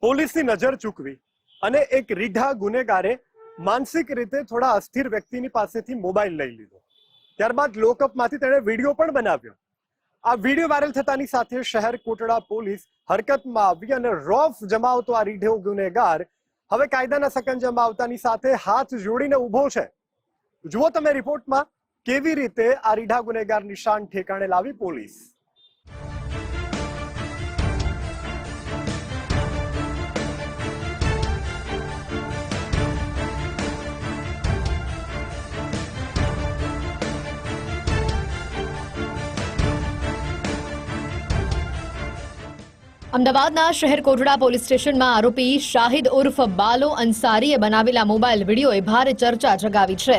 પોલીસની નજર ચૂકવી અને એક રીઢા ગુનેગારે માનસિક રીતે થોડા અસ્થિર વ્યક્તિની પાસેથી મોબાઈલ લઈ લીધો. ત્યારબાદ લોકઅપમાંથી તેણે વિડીયો પણ બનાવ્યો. આ વિડીયો વાયરલ થતાની સાથે શહેર કોટડા પોલીસ હરકતમાં આવી અને રોફ જમાવતો આ રીઢો ગુનેગાર હવે કાયદાના સકંજામાં આવતાની સાથે હાથ જોડીને ઊભો છે. જુઓ તમે રિપોર્ટમાં કેવી રીતે આ રીઢા ગુનેગાર નિશાન ઠેકાણે લાવી પોલીસ. અમદાવાદના શહેર કોટડા પોલીસ સ્ટેશનમાં આરોપી શાહિદ ઉર્ફ બાલો અંસારીએ બનાવેલા મોબાઈલ વિડીયોએ ભારે ચર્ચા જગાવી છે.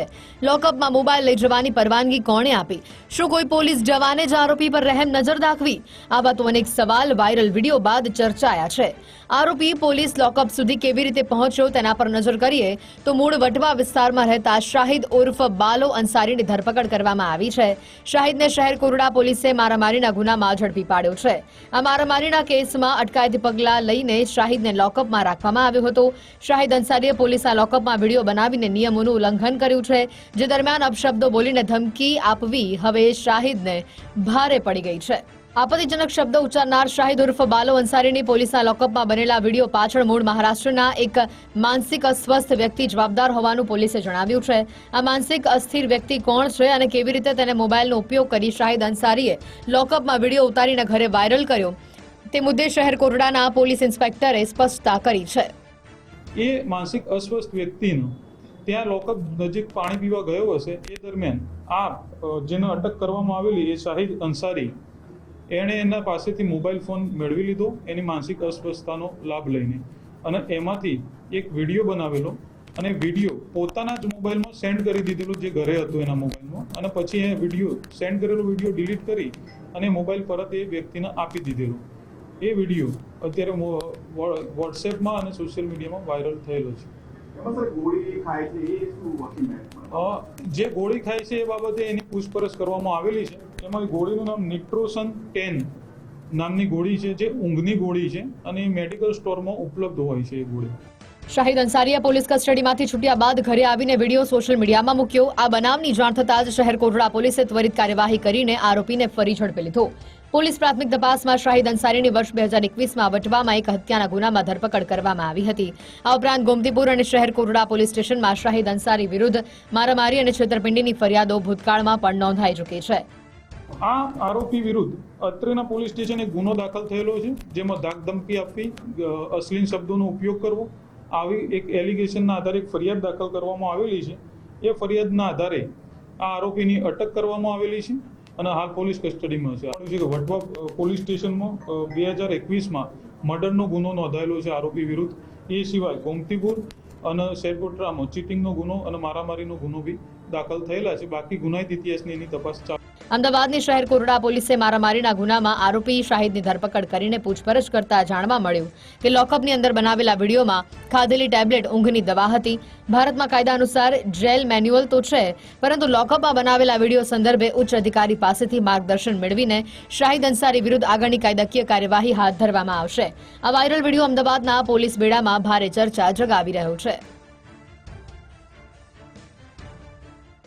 લોકઅપમાં મોબાઈલ લઈ જવાની પરવાનગી કોણે આપી? શું કોઈ પોલીસ જવાને જ આરોપી પર રહેમ નજર દાખવી? આવા તો અનેક સવાલ વાયરલ વિડીયો બાદ ચર્ચાયા છે. આરોપી પોલીસ લોકઅપ સુધી કેવી રીતે પહોંચ્યો તેના પર નજર કરીએ તો મૂળ વટવા વિસ્તારમાં રહેતા શાહિદ ઉર્ફ બાલો અંસારીની ધરપકડ કરવામાં આવી છે. શાહિદને શહેર કોટડા પોલીસે મારામારીના ગુનામાં ઝડપી પાડ્યો છે. આ મારામારીના કેસમાં અટકાયતી પગલાં લઈને શાહિદને લોકઅપમાં રાખવામાં આવ્યો હતો. શાહિદ અંસારીએ પોલીસના લોકઅપમાં વિડીયો બનાવીને નિયમોનું ઉલ્લંઘન કર્યું છે, જે દરમિયાન અપશબ્દો બોલીને ધમકી આપવી હવે શાહિદને ભારે પડી ગઈ છે. આપત્તિજનક શબ્દો ઉચ્ચારનાર શાહિદ ઉર્ફ બાલો અંસારીની પોલીસના લોકઅપમાં બનેલા વિડીયો પાછળ મૂળ મહારાષ્ટ્રના એક માનસિક અસ્વસ્થ વ્યક્તિ જવાબદાર હોવાનું પોલીસે જણાવ્યું છે. આ માનસિક અસ્થિર વ્યક્તિ કોણ છે અને કેવી રીતે તેને મોબાઈલનો ઉપયોગ કરી શાહિદ અંસારીએ લોકઅપમાં વિડીયો ઉતારીને ઘરે વાયરલ કર્યો તે મુદ્દે શહેર કોટડાના પોલીસ ઇન્સ્પેક્ટરે સ્પષ્ટતા કરી છે. એ માનસિક અસ્વસ્થ વ્યક્તિનો ત્યાં લોકઅપ નજીક પાણી પીવા ગયો હશે એ દરમિયાન આ જેને અટક કરવામાં આવેલી એ શાહિદ અંસારી એણે એના પાસેથી મોબાઈલ ફોન મેળવી લીધો એની માનસિક અસ્વસ્થતાનો લાભ લઈને, અને એમાંથી એક વિડીયો બનાવેલો અને વિડીયો પોતાના જ મોબાઈલમાં સેન્ડ કરી દીધેલો જે ઘરે હતો એના મોબાઈલમાં, અને પછી એ વિડીયો સેન્ડ કરેલો વિડીયો ડિલીટ કરી અને મોબાઈલ પરત એ વ્યક્તિને આપી દીધેલો. એ વિડીયો અત્યારે વોટ્સએપમાં અને સોશિયલ મીડિયામાં વાયરલ થયેલો છે. જે ગોળી ખાય છે એ બાબતે એની પૂછપરછ કરવામાં આવેલી છે. એમાં ગોળીનું નામ નિટ્રોસન 10 નામની ગોળી છે, જે ઊંઘની ગોળી છે અને એ મેડિકલ સ્ટોરમાં ઉપલબ્ધ હોય છે એ ગોળી. શાહિદ અંસારીએ પોલીસ કસ્ટડીમાંથી છૂટ્યા બાદ ઘરે આવીને વિડીયો સોશિયલ મીડિયામાં મૂક્યો. આ બનાવની જાણ થતાં જ શહેર કોટડા પોલીસે ત્વરિત કાર્યવાહી કરીને આરોપીને ફરી ઝડપી લીધો. પોલીસ પ્રાથમિક તપાસમાં શાહિદ અંસારીની વર્ષ 2021માં વટવામાં એક હત્યાના ગુનામાં ધરપકડ કરવામાં આવી હતી. આ ઉપરાંત ગોમતીપુર અને શહેર કોટડા પોલીસ સ્ટેશનમાં શાહિદ અંસારી વિરુદ્ધ મારામારી અને છેતરપિંડીની ફરિયાદો ભૂતકાળમાં પણ નોંધાઈ ચૂકી છે. આ આરોપી વિરુદ્ધ અત્રેના પોલીસ સ્ટેશન એક ગુનો દાખલ થયેલો છે, જેમાં ધાકધમકી આપવી, અશ્લીલ શબ્દોનો ઉપયોગ કરવો, આવી એક એલિગેશનના આધારે એક ફરિયાદ દાખલ કરવામાં આવેલી છે. એ ફરિયાદના આધારે આ આરોપીની અટક કરવામાં આવેલી છે અને હાલ પોલીસ કસ્ટડીમાં છે. વટવા પોલીસ સ્ટેશનમાં 2021માં મર્ડરનો ગુનો નોંધાયેલો છે આરોપી વિરુદ્ધ. એ સિવાય ગોમતીપુર અને શેરકોટરામાં ચીટિંગનો ગુનો અને મારામારીનો ગુનો બી દાખલ થયેલા છે. બાકી ગુનાહિત ઇતિહાસની એની તપાસ ચાલુ. અમદાવાદની શહેર કોટડા પોલીસે મારામારીના ગુનામાં આરોપી શાહિદની ધરપકડ કરીને પૂછપરછ કરતા જાણવા મળ્યું કે લોકઅપની અંદર બનાવેલા વિડીયોમાં ખાધેલી ટેબ્લેટ ઊંઘની દવા હતી. ભારતમાં કાયદા અનુસાર જેલ મેન્યુઅલ તો છે, પરંતુ લોકઅપમાં બનાવેલા વિડીયો સંદર્ભે ઉચ્ચ અધિકારી પાસેથી માર્ગદર્શન મેળવીને શાહિદ અંસારી વિરુદ્ધ આગળની કાયદાકીય કાર્યવાહી હાથ ધરવામાં આવશે. આ વાયરલ વિડીયો અમદાવાદના પોલીસ બેડામાં ભારે ચર્ચા જગાવી રહ્યો છે.